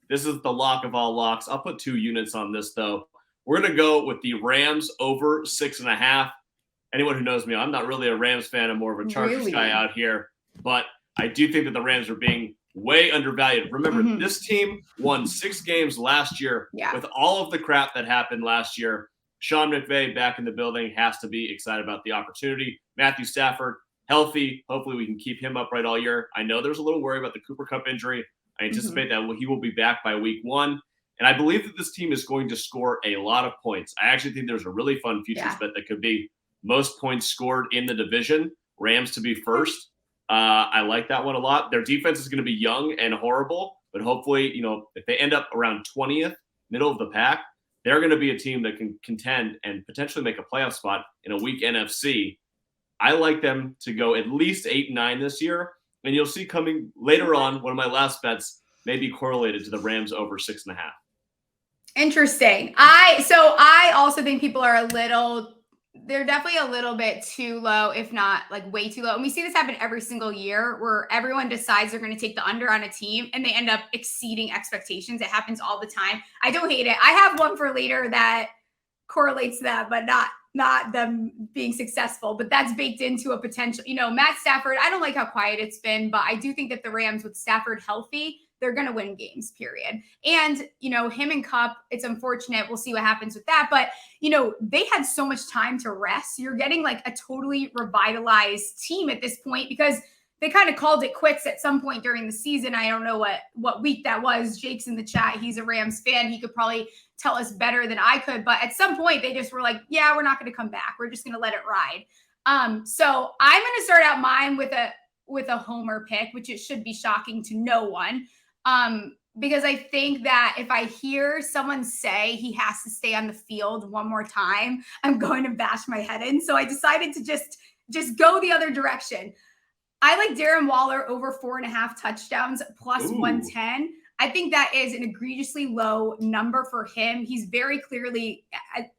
This is the lock of all locks. I'll put 2 units on this, though. We're going to go with the Rams over 6.5. Anyone who knows me, I'm not really a Rams fan. I'm more of a Chargers guy out here. But I do think that the Rams are being way undervalued. Remember, this team won 6 games last year with all of the crap that happened last year. Sean McVay back in the building, has to be excited about the opportunity. Matthew Stafford, healthy. Hopefully we can keep him upright all year. I know there's a little worry about the Cooper Kupp injury. I anticipate that he will be back by week 1. And I believe that this team is going to score a lot of points. I actually think there's a really fun futures bet that could be most points scored in the division, Rams to be first. I like that one a lot. Their defense is going to be young and horrible, but hopefully, if they end up around 20th, middle of the pack, they're going to be a team that can contend and potentially make a playoff spot in a weak NFC. I like them to go at least 8-9 this year, and you'll see coming later on, one of my last bets may be correlated to the Rams over 6.5. Interesting. I also think people are they're definitely a little bit too low, if not like way too low. And we see this happen every single year where everyone decides they're going to take the under on a team and they end up exceeding expectations. It happens all the time. I don't hate it. I have one for later that correlates to that, but not them being successful, but that's baked into a potential, Matt Stafford. I don't like how quiet it's been, but I do think that the Rams with Stafford healthy, they're going to win games, period. And, him and Kupp, it's unfortunate. We'll see what happens with that. But, they had so much time to rest. You're getting like a totally revitalized team at this point because they kind of called it quits at some point during the season. I don't know what week that was. Jake's in the chat. He's a Rams fan. He could probably tell us better than I could. But at some point, they just were like, yeah, we're not going to come back. We're just going to let it ride. So I'm going to start out mine with a homer pick, which it should be shocking to no one. Because I think that if I hear someone say he has to stay on the field one more time, I'm going to bash my head in. So I decided to just go the other direction. I like Darren Waller over 4.5 touchdowns plus 110. I think that is an egregiously low number for him. He's very clearly,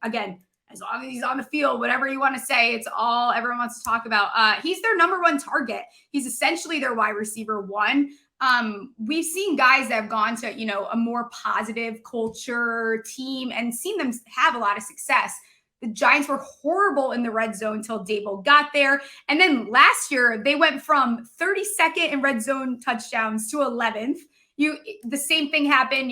again, as long as he's on the field, whatever you want to say, it's all everyone wants to talk about. He's their number 1 target. He's essentially their wide receiver 1. We've seen guys that have gone to, a more positive culture team and seen them have a lot of success. The Giants were horrible in the red zone until Dable got there. And then last year, they went from 32nd in red zone touchdowns to 11th. The same thing happened,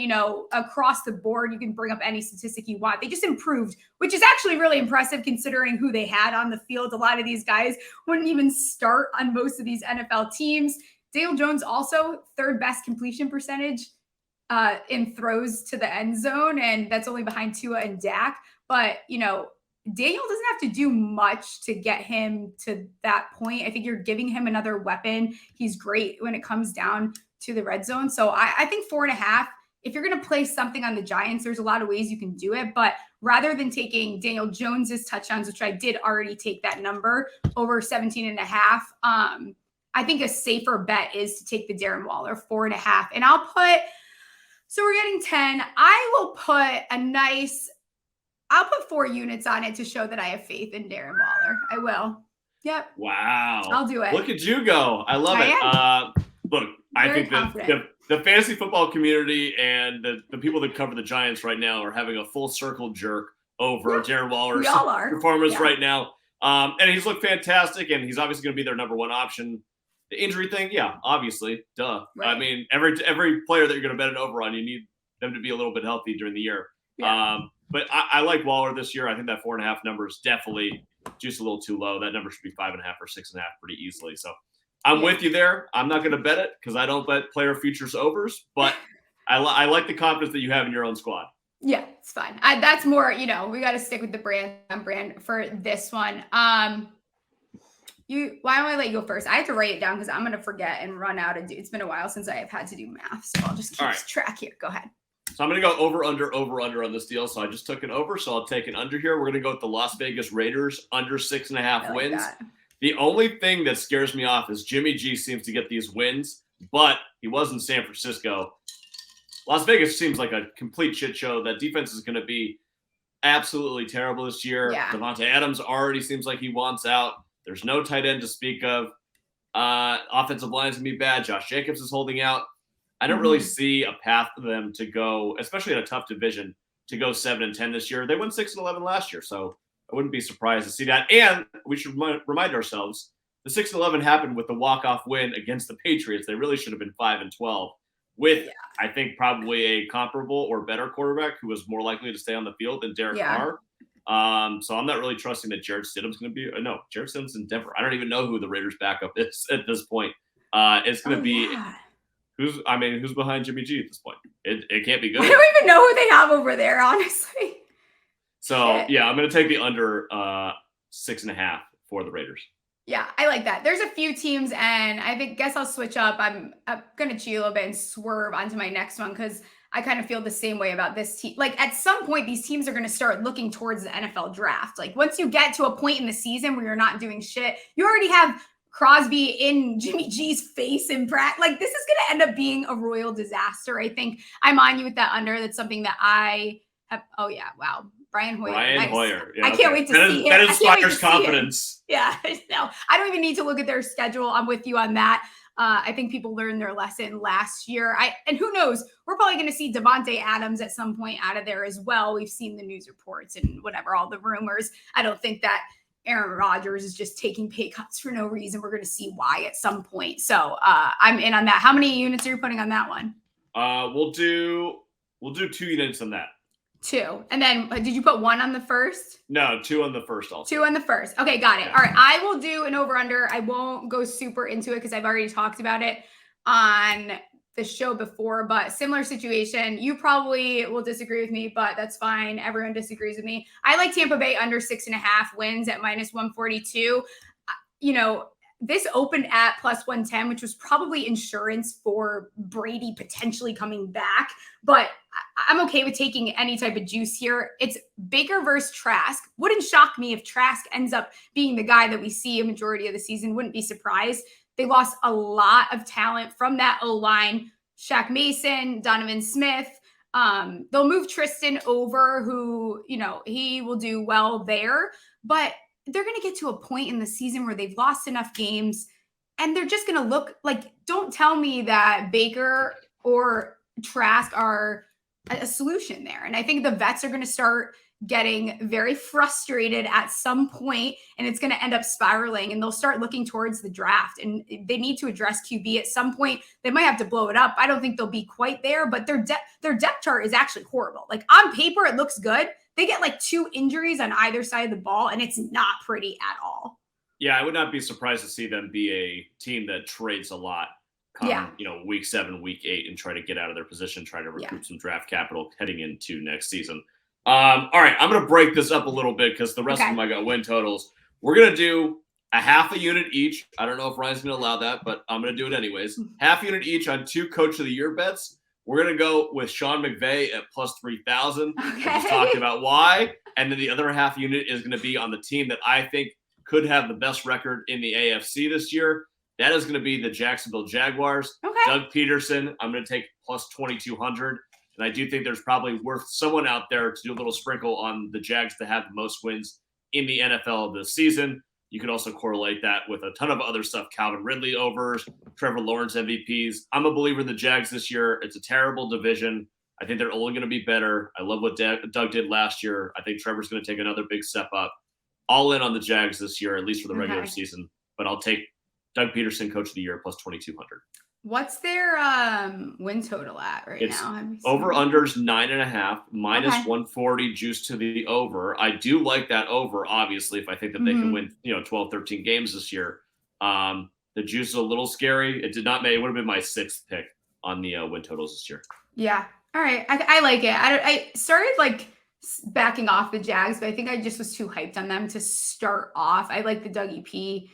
across the board. You can bring up any statistic you want. They just improved, which is actually really impressive considering who they had on the field. A lot of these guys wouldn't even start on most of these NFL teams. Dale Jones also 3rd best completion percentage in throws to the end zone, and that's only behind Tua and Dak. But, Daniel doesn't have to do much to get him to that point. I think you're giving him another weapon. He's great when it comes down to the red zone. So I think 4.5, if you're going to play something on the Giants, there's a lot of ways you can do it. But rather than taking Daniel Jones's touchdowns, which I did already take that number over 17.5, I think a safer bet is to take the Darren Waller 4.5. And so we're getting 10. I'll put 4 units on it to show that I have faith in Darren Waller. I will. Yep. Wow. I'll do it. Look at you go. I love it. Look, I think the fantasy football community and the people that cover the Giants right now are having a full circle jerk over Darren Waller's performance right now. And he's looked fantastic, and he's obviously going to be their number 1 option. The injury thing, obviously, duh. Right. I mean, every player that you're going to bet an over on, you need them to be a little bit healthy during the year. Yeah. But I like Waller this year. I think that 4.5 number is definitely just a little too low. That number should be 5.5 or 6.5 pretty easily. So I'm with you there. I'm not going to bet it because I don't bet player futures overs, but I like the confidence that you have in your own squad. Yeah, it's fine. That's more, we got to stick with the brand for this one. Why don't I let you go first? I have to write it down because I'm going to forget and run out of it's been a while since I have had to do math. So I'll just keep track here. Go ahead. So I'm going to go over, under on this deal. So I just took an over, so I'll take an under here. We're going to go with the Las Vegas Raiders under 6.5 wins. The only thing that scares me off is Jimmy G seems to get these wins, but he was in San Francisco. Las Vegas seems like a complete shit show. That defense is going to be absolutely terrible this year. Yeah. Devontae Adams already seems like he wants out. There's no tight end to speak of. Offensive line's going to be bad. Josh Jacobs is holding out. I don't really see a path for them to go, especially in a tough division, to go 7-10 this year. They went 6-11 last year, so I wouldn't be surprised to see that. And we should remind ourselves, the 6-11 happened with the walk-off win against the Patriots. They really should have been 5-12 with, I think, probably a comparable or better quarterback who was more likely to stay on the field than Derek Carr. So I'm not really trusting that Jarrett Stidham's going to be. No, Jarrett Stidham's in Denver. I don't even know who the Raiders' backup is at this point. It's going to be who's behind Jimmy G at this point. It can't be good. I don't even know who they have over there, honestly. So I'm going to take the under 6.5 for the Raiders. Yeah, I like that. There's a few teams, and I guess I'll switch up. I'm going to cheat a little bit and swerve onto my next one because I kind of feel the same way about this team. Like, at some point, these teams are going to start looking towards the NFL draft. Like, once you get to a point in the season where you're not doing shit, you already have Crosby in Jimmy G's face and like, this is going to end up being a royal disaster. I think I'm on you with that under. That's something that I have. Oh, yeah. Wow. Brian Hoyer. Yeah, I can't wait to see him. That inspires confidence. Yeah, no, I don't even need to look at their schedule. I'm with you on that. I think people learned their lesson last year. And who knows? We're probably going to see Devontae Adams at some point out of there as well. We've seen the news reports and whatever, all the rumors. I don't think that Aaron Rodgers is just taking pay cuts for no reason. We're going to see why at some point. So I'm in on that. How many units are you putting on that one? We'll do 2 units on that. 2. And then did you put 1 on the first? No, 2 on the first also. 2 on the first. Okay, got it. Yeah. All right. I will do an over-under. I won't go super into it because I've already talked about it on the show before, but similar situation. You probably will disagree with me, but that's fine. Everyone disagrees with me. I like Tampa Bay under 6.5 wins at -142. You know, this opened at +110, which was probably insurance for Brady potentially coming back. But I'm okay with taking any type of juice here. It's Baker versus Trask. Wouldn't shock me if Trask ends up being the guy that we see a majority of the season. Wouldn't be surprised. They lost a lot of talent from that O-line. Shaq Mason, Donovan Smith. They'll move Tristan over, who, you know, he will do well there. But they're going to get to a point in the season where they've lost enough games and they're just going to look like, don't tell me that Baker or Trask are a solution there. And I think the vets are going to start getting very frustrated at some point, and it's going to end up spiraling, and they'll start looking towards the draft, and they need to address QB at some point. They might have to blow it up. I don't think they'll be quite there, but their depth chart is actually horrible. Like, on paper, it looks good. They get like 2 injuries on either side of the ball, and it's not pretty at all. Yeah, I would not be surprised to see them be a team that trades a lot come, week 7, week 8, and try to get out of their position, try to recoup some draft capital heading into next season. All right, I'm going to break this up a little bit because the rest of them I got win totals. We're going to do a half a unit each. I don't know if Ryan's going to allow that, but I'm going to do it anyways. Half unit each on 2 Coach of the Year bets. We're going to go with Sean McVay at +3,000. Okay. We just talked about why. And then the other half unit is going to be on the team that I think could have the best record in the AFC this year. That is going to be the Jacksonville Jaguars. Okay. Doug Peterson, I'm going to take +2,200. And I do think there's probably worth someone out there to do a little sprinkle on the Jags to have the most wins in the NFL this season. You can also correlate that with a ton of other stuff. Calvin Ridley overs, Trevor Lawrence MVPs. I'm a believer in the Jags this year. It's a terrible division. I think they're only going to be better. I love what Doug did last year. I think Trevor's going to take another big step up. All in on the Jags this year, at least for the regular season. But I'll take Doug Peterson, Coach of the Year, +2,200. What's their win total at now? Over-unders 9.5, -140 juice to the over. I do like that over, obviously, if I think that they can win 12, 13 games this year. The juice is a little scary. It would have been my 6th pick on the win totals this year. Yeah. All right. I like it. I started backing off the Jags, but I think I just was too hyped on them to start off. I like the Dougie P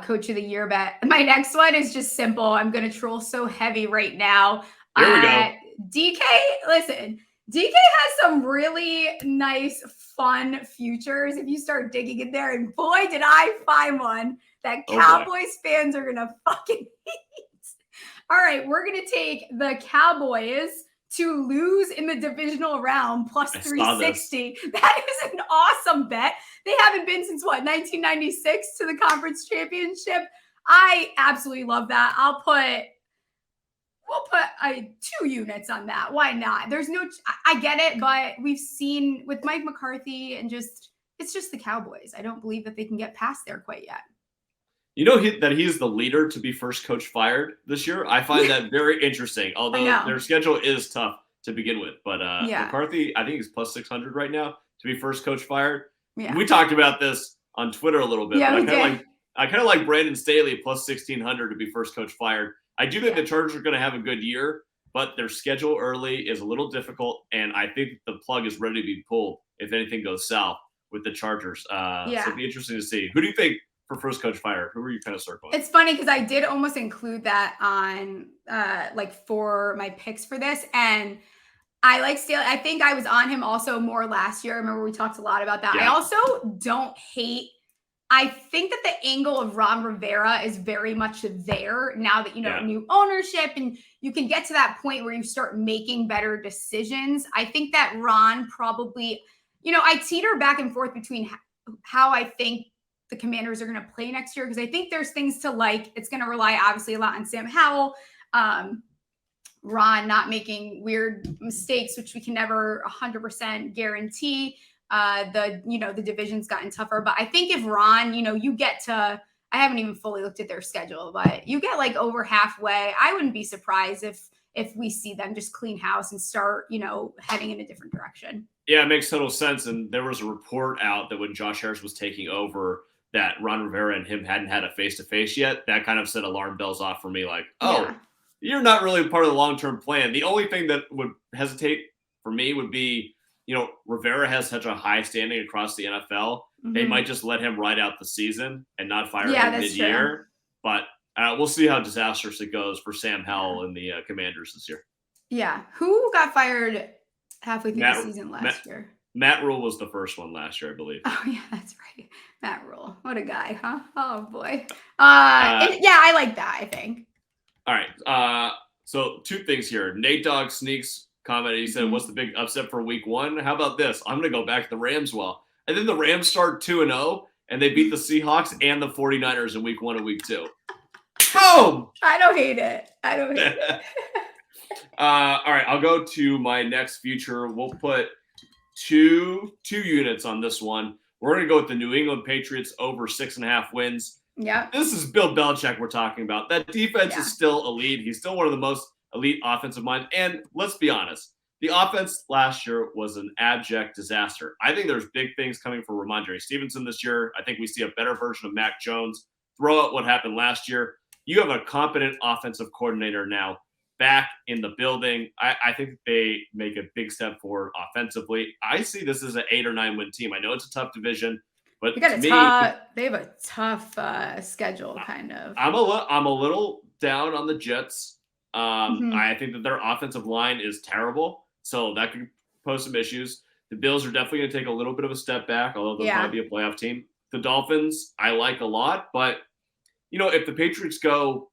Coach of the Year bet. My next one is just simple. I'm going to troll so heavy right now. Here we go. DK, listen, DK has some really nice, fun futures if you start digging in there. And boy, did I find one that Cowboys fans are going to fucking hate. All right, we're going to take the Cowboys to lose in the divisional round +360. That is an awesome bet. They haven't been since 1996 to the conference championship. I absolutely love that. I'll put we'll put 2 units on that. Why not? There's no, I get it, but we've seen with Mike McCarthy and it's just the Cowboys. I don't believe that they can get past there quite yet. You know that he's the leader to be first coach fired this year? I find that very interesting, although their schedule is tough to begin with. But McCarthy, I think he's plus 600 right now to be first coach fired. Yeah. We talked about this on Twitter a little bit. Yeah, but I kind of like Brandon Staley plus 1,600 to be first coach fired. I do think the Chargers are going to have a good year, but their schedule early is a little difficult, and I think the plug is ready to be pulled if anything goes south with the Chargers. So it'd be interesting to see. Who do you think for first coach fired? Who were you kind of circling? It's funny because I did almost include that on for my picks for this, and I like Staley. I think I was on him also more last year. I remember we talked a lot about that. Yeah. I also don't hate. I think that the angle of Ron Rivera is very much there now that, new ownership and you can get to that point where you start making better decisions. I think that Ron probably, I teeter back and forth between how I think the Commanders are going to play next year, because I think there's things to like. It's going to rely obviously a lot on Sam Howell, Ron not making weird mistakes, which we can never 100% guarantee. The division's gotten tougher, but I think if Ron, you get to, I haven't even fully looked at their schedule, but you get like over halfway. I wouldn't be surprised if we see them just clean house and start, heading in a different direction. Yeah, it makes total sense. And there was a report out that when Josh Harris was taking over, that Ron Rivera and him hadn't had a face-to-face yet. That kind of set alarm bells off for me. Like, you're not really part of the long-term plan. The only thing that would hesitate for me would be, Rivera has such a high standing across the NFL. Mm-hmm. They might just let him ride out the season and not fire him mid-year. True. But we'll see how disastrous it goes for Sam Howell and the Commanders this year. Yeah. Who got fired halfway through the season last year? Matt Rule was the first one last year, I believe. Oh, yeah, that's right. Matt Rule. What a guy, huh? Oh, boy. I like that, I think. All right. So 2 things here. Nate Dogg Sneaks commented. He said, what's the big upset for week 1? How about this? I'm going to go back to the Rams And then the Rams start 2-0, and they beat the Seahawks and the 49ers in week 1 and week 2. Boom! I don't hate it. All right, I'll go to my next future. We'll put two units on this one. We're going to go with the New England Patriots over 6.5 wins. Yeah. This is Bill Belichick we're talking about. That defense is still elite. He's still one of the most elite offensive minds. And let's be honest, the offense last year was an abject disaster. I think there's big things coming for Ramondre Stevenson this year. I think we see a better version of Mac Jones. Throw out what happened last year. You have a competent offensive coordinator now back in the building. I think they make a big step forward offensively. I see this as an 8 or 9 win team. I know it's a tough division, but they have a tough schedule, kind of. I'm a little down on the Jets. I think that their offensive line is terrible, so that could pose some issues. The Bills are definitely going to take a little bit of a step back, although they'll probably be a playoff team. The Dolphins, I like a lot, but if the Patriots go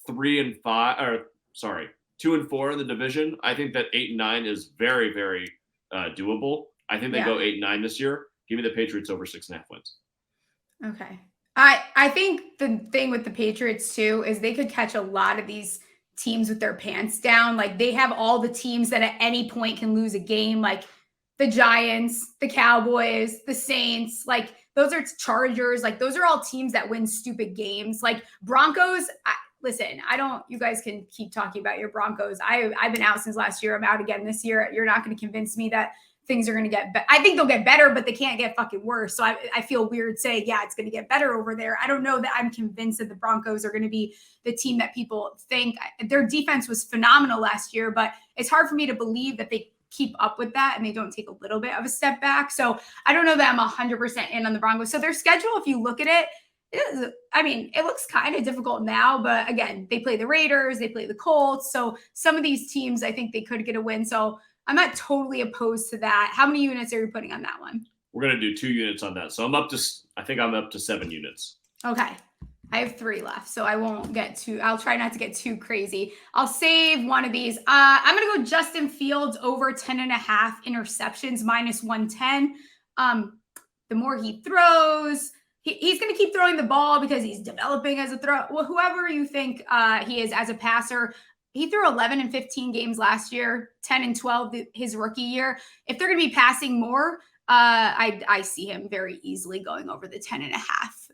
2-4 in the division, I think that 8 and 9 is very, very doable. I think they go 8 and 9 this year. Give me the Patriots over 6.5 wins. Okay. I think the thing with the Patriots too is they could catch a lot of these teams with their pants down. Like they have all the teams that at any point can lose a game, like the Giants, the Cowboys, the Saints, like those are Chargers. Like those are all teams that win stupid games. Like Broncos, listen, you guys can keep talking about your Broncos. I've been out since last year. I'm out again this year. You're not going to convince me that things are going to get better. I think they'll get better, but they can't get fucking worse. So I feel weird saying, it's going to get better over there. I don't know that I'm convinced that the Broncos are going to be the team that people think. Their defense was phenomenal last year, but it's hard for me to believe that they keep up with that and they don't take a little bit of a step back. So I don't know that I'm 100% in on the Broncos. So their schedule, if you look at it, it looks kind of difficult now, but again, they play the Raiders, they play the Colts. So some of these teams, I think they could get a win. So I'm not totally opposed to that. How many units are you putting on that one? We're going to do 2 units on that. So I think I'm up to 7 units. Okay. I have 3 left, so I'll try not to get too crazy. I'll save one of these. I'm going to go Justin Fields over 10.5 interceptions, -110. The more he throws, he's going to keep throwing the ball because he's developing as a throw. Well, whoever you think he is as a passer, he threw 11 and 15 games last year, 10 and 12 his rookie year. If they're going to be passing more, I see him very easily going over the 10 and a half.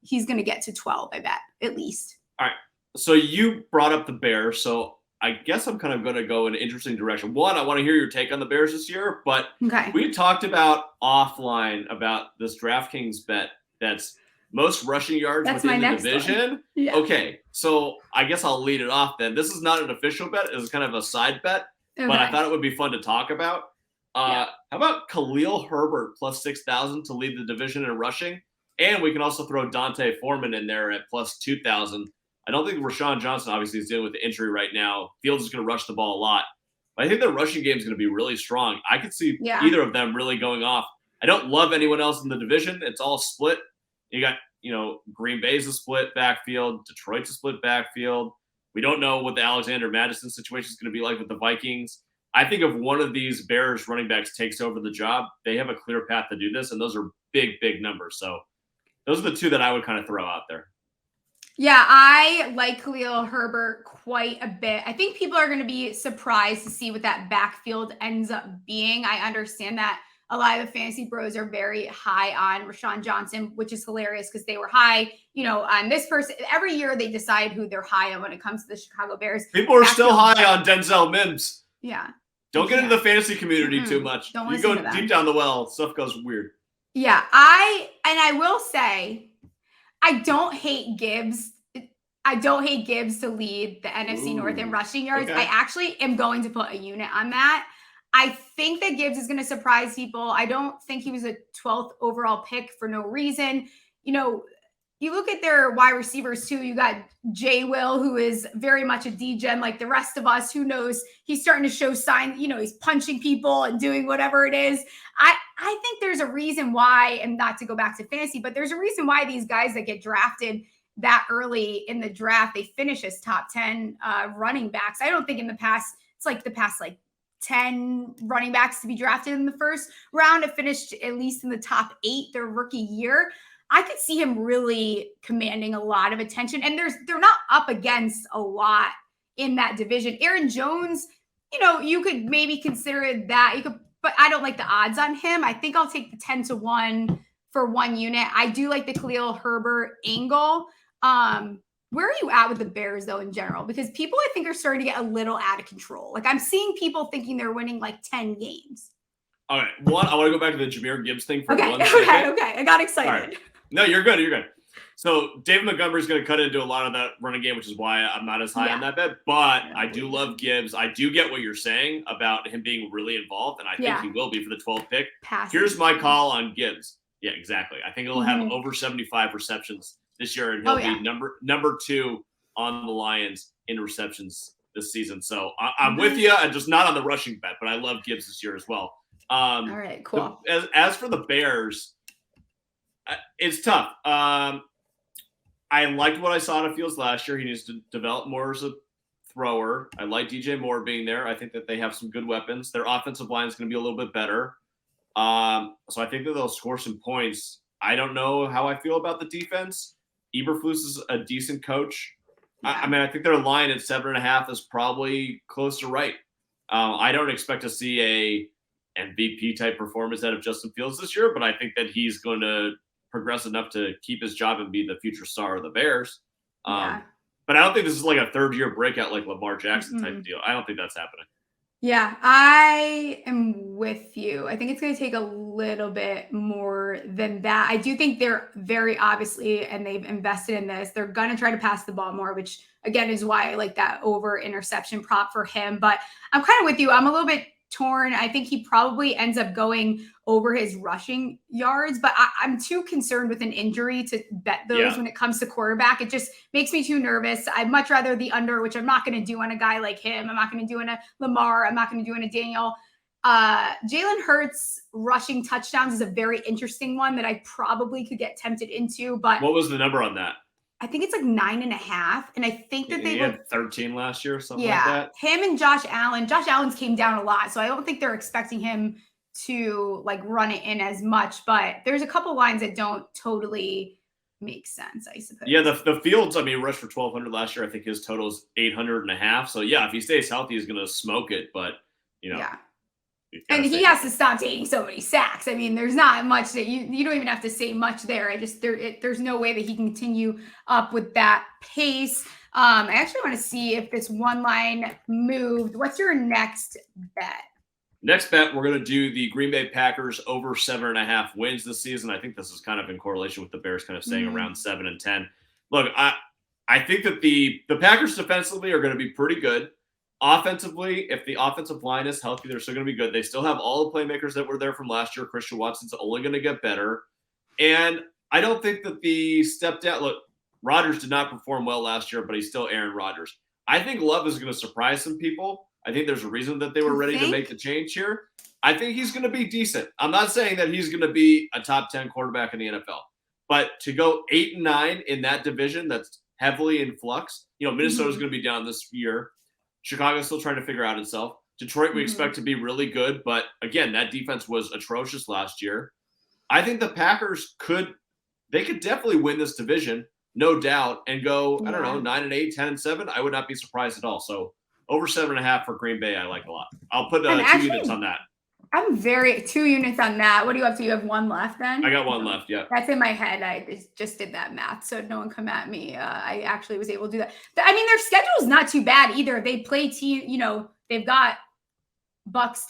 He's going to get to 12, I bet, at least. All right. So you brought up the Bears. So I guess I'm kind of going to go in an interesting direction. One, I want to hear your take on the Bears this year, but we talked about offline about this DraftKings bet that's most rushing yards within the division. Yeah. Okay, so I guess I'll lead it off then. This is not an official bet. It's kind of a side bet, but I thought it would be fun to talk about. How about Khalil Herbert plus 6,000 to lead the division in rushing? And we can also throw Dante Foreman in there at plus 2,000. I don't think Rashawn Johnson obviously is dealing with the injury right now. Fields is going to rush the ball a lot. But I think the rushing game is going to be really strong. I could see either of them really going off. I don't love anyone else in the division. It's all split. You got, Green Bay's a split backfield. Detroit's a split backfield. We don't know what the Alexander Mattison situation is going to be like with the Vikings. I think if one of these Bears running backs takes over the job, they have a clear path to do this, and those are big, big numbers. So those are the two that I would kind of throw out there. Yeah, I like Khalil Herbert quite a bit. I think people are going to be surprised to see what that backfield ends up being. I understand that a lot of the fantasy bros are very high on Rashawn Johnson, which is hilarious because they were high, on this person. Every year they decide who they're high on when it comes to the Chicago Bears. People are still high on Denzel Mims. Yeah. Don't get into the fantasy community too much. Don't you go deep down the well, stuff goes weird. Yeah, I will say, I don't hate Gibbs. I don't hate Gibbs to lead the NFC North in rushing yards. Okay. I actually am going to put a unit on that. I think that Gibbs is going to surprise people. I don't think he was a 12th overall pick for no reason. You look at their wide receivers too. You got Jay Will, who is very much a D-gen like the rest of us. Who knows? He's starting to show signs, he's punching people and doing whatever it is. I think there's a reason why, and not to go back to fantasy, but there's a reason why these guys that get drafted that early in the draft, they finish as top 10 running backs. I don't think in the past, it's like the past 10 running backs to be drafted in the first round have finished at least in the top 8 their rookie year. I could see him really commanding a lot of attention. And they're not up against a lot in that division. Aaron Jones, you could maybe consider that. But I don't like the odds on him. I think I'll take the 10-1 for one unit. I do like the Khalil Herbert angle. Where are you at with the Bears, though, in general? Because people, I think, are starting to get a little out of control. I'm seeing people thinking they're winning 10 games. All right. One, I want to go back to the Jahmyr Gibbs thing for 1 second. Okay. I got excited. Right. No, you're good. You're good. So David Montgomery's going to cut into a lot of that running game, which is why I'm not as high on that bet. But I do love Gibbs. I do get what you're saying about him being really involved, and I think he will be for the 12th pick. Here's my call on Gibbs. Yeah, exactly. I think he'll have over 75 receptions this year, and he'll be number 2 on the Lions in receptions this season. So I'm with you. I'm just not on the rushing bet, but I love Gibbs this year as well. All right, cool. As for the Bears, it's tough. I liked what I saw out of Fields last year. He needs to develop more as a thrower. I like DJ Moore being there. I think that they have some good weapons. Their offensive line is going to be a little bit better. So I think that they'll score some points. I don't know how I feel about the defense. Eberflus is a decent coach. Yeah. I think their line at 7.5 is probably close to right. I don't expect to see a MVP type performance out of Justin Fields this year, but I think that he's going to progress enough to keep his job and be the future star of the Bears. But I don't think this is like a third-year breakout like Lamar Jackson type of deal. I don't think that's happening. Yeah, I am with you. I think it's going to take a little bit more than that. I do think they're very obviously, and they've invested in this, they're going to try to pass the ball more, which again is why I like that over interception prop for him. But I'm kind of with you. I'm a little bit torn. I think he probably ends up going over his rushing yards, but I'm too concerned with an injury to bet those when it comes to quarterback. It just makes me too nervous. I'd much rather the under, which I'm not going to do on a guy like him. I'm not going to do on a Lamar. I'm not going to do on a Daniel. Jalen Hurts rushing touchdowns is a very interesting one that I probably could get tempted into. But what was the number on that? I think it's 9.5. And I think that they had 13 last year or something like that. Him and Josh Allen. Josh Allen's came down a lot. So I don't think they're expecting him to run it in as much. But there's a couple lines that don't totally makes sense, I suppose. Yeah, the Fields, I mean, rushed for 1,200 last year. I think his total is 800.5. So, yeah, if he stays healthy, he's going to smoke it. But, yeah. And he has to stop taking so many sacks. I mean, there's not much that you don't even have to say much there. There's no way that he can continue up with that pace. I actually want to see if this one line moved. What's your next bet? Next bet, we're going to do the Green Bay Packers over 7.5 wins this season. I think this is kind of in correlation with the Bears kind of staying around 7 and 10. Look, I think that the Packers defensively are going to be pretty good. Offensively, if the offensive line is healthy, they're still going to be good. They still have all the playmakers that were there from last year. Christian Watson's only going to get better. And I don't think that the step down – look, Rodgers did not perform well last year, but he's still Aaron Rodgers. I think Love is going to surprise some people. I think there's a reason that they were ready to make the change here. I think he's going to be decent. I'm not saying that he's going to be a top 10 quarterback in the NFL. But to go 8-9 in that division that's heavily in flux, Minnesota's going to be down this year. Chicago's still trying to figure out itself. Detroit, we expect to be really good. But, again, that defense was atrocious last year. I think the Packers could definitely win this division, no doubt, and go, 9-8, 10-7. I would not be surprised at all. So over 7.5 for Green Bay, I like a lot. I'll put 2 units on that. I'm 2 units on that. What are you up to? You have 1 left then? I got 1 left, yeah. That's in my head. I just did that math, so no one come at me. I actually was able to do that. I mean, their schedule is not too bad either. They play they've got Bucs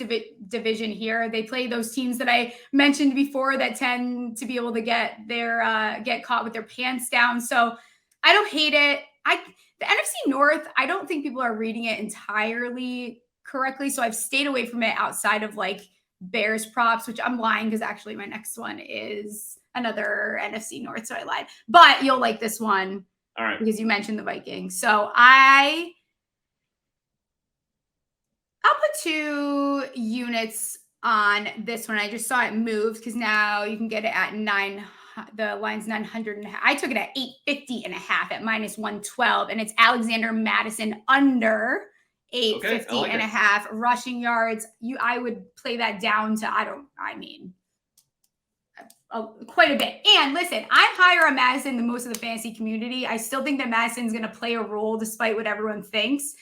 division here. They play those teams that I mentioned before that tend to be able to get caught with their pants down. So I don't hate it. The NFC North, I don't think people are reading it entirely correctly. So I've stayed away from it outside of like Bears props, which I'm lying because actually my next one is another NFC North. So I lied, but you'll like this one. All right. Because you mentioned the Vikings. So I'll put 2 units on this one. I just saw it moved because now you can get it at 9. The line's 900. I took it at 850.5 at -112. And it's Alexander Mattison under 850.5 rushing yards. I would play that down to, quite a bit. And listen, I'm higher on Mattison than most of the fantasy community. I still think that Madison's going to play a role despite what everyone thinks.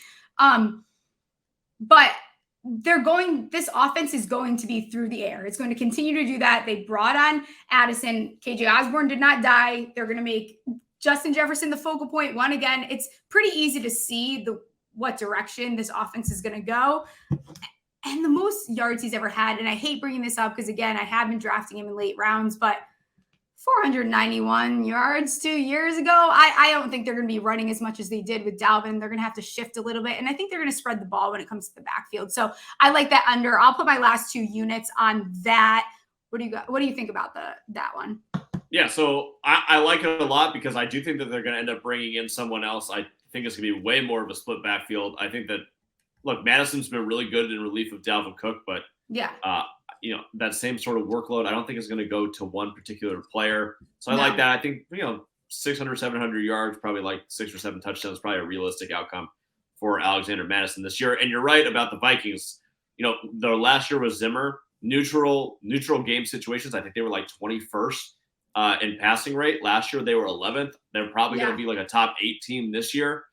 But this offense is going to be through the air. It's going to continue to do that. They brought on Addison. KJ Osborne did not die. They're going to make Justin Jefferson the focal point. Again, it's pretty easy to see what direction this offense is going to go. And the most yards he's ever had, and I hate bringing this up because, again, I have been drafting him in late rounds, but 491 yards 2 years ago. I don't think they're going to be running as much as they did with Dalvin. They're going to have to shift a little bit, and I think they're going to spread the ball when it comes to the backfield. So I like that under. I'll put my last 2 units on that. What do you got? What do you think about that one? Yeah, so I like it a lot because I do think that they're going to end up bringing in someone else. I think it's going to be way more of a split backfield. I think that, look, Madison's been really good in relief of Dalvin Cook, but that same sort of workload, I don't think is going to go to one particular player. So I like that. I think, 600, 700 yards, probably like 6 or 7 touchdowns, probably a realistic outcome for Alexander Mattison this year. And you're right about the Vikings. Their last year was Zimmer. Neutral game situations, I think they were like 21st in passing rate. Last year, they were 11th. They're probably going to be like a top 8 team this year.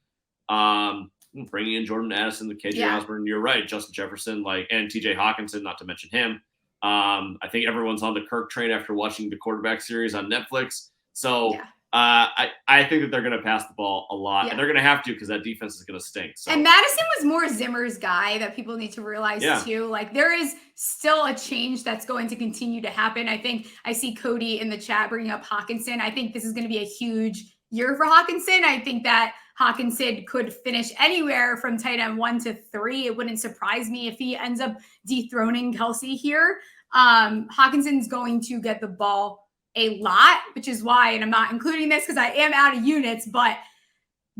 Bringing in Jordan Addison, the KJ Osborne, you're right. Justin Jefferson, and TJ Hawkinson, not to mention him. I think everyone's on the Kirk train after watching the quarterback series on Netflix. So I think that they're going to pass the ball a lot, and they're going to have to because that defense is going to stink. So. And Mattison was more Zimmer's guy that people need to realize too. Like there is still a change that's going to continue to happen. I think I see Cody in the chat bringing up Hawkinson. I think this is going to be a huge year for Hawkinson. I think that Hawkinson could finish anywhere from tight end 1 to 3. It wouldn't surprise me if he ends up dethroning Kelsey here. Hawkinson's going to get the ball a lot, which is why, and I'm not including this because I am out of units, but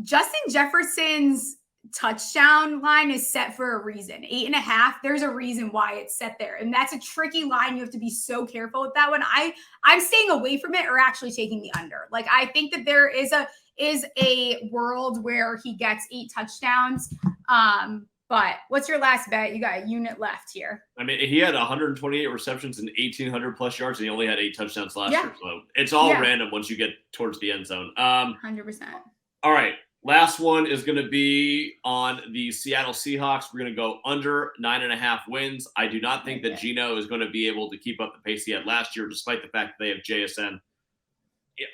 Justin Jefferson's touchdown line is set for a reason. 8.5. There's a reason why it's set there. And that's a tricky line. You have to be so careful with that one. I'm staying away from it or actually taking the under. Like, I think that there is a world where he gets 8 touchdowns. But what's your last bet? You got a unit left here. I mean, he had 128 receptions and 1,800 plus yards, and he only had 8 touchdowns last year. So it's all random once you get towards the end zone. 100%. All right. Last one is going to be on the Seattle Seahawks. We're going to go under 9.5 wins. I do not think that Geno is going to be able to keep up the pace he had last year, despite the fact that they have JSN.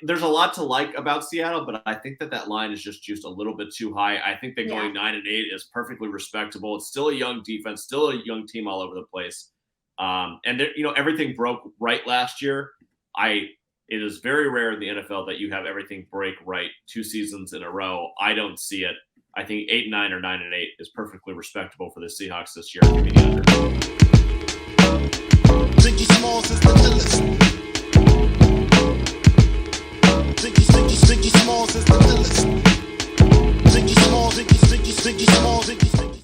There's a lot to like about Seattle, but I think that line is just juiced a little bit too high. I think that going 9-8 is perfectly respectable. It's still a young defense, still a young team all over the place. And everything broke right last year. It is very rare in the NFL that you have everything break right 2 seasons in a row. I don't see it. I think 8-9 or 9-8 is perfectly respectable for the Seahawks this year. Give me the under.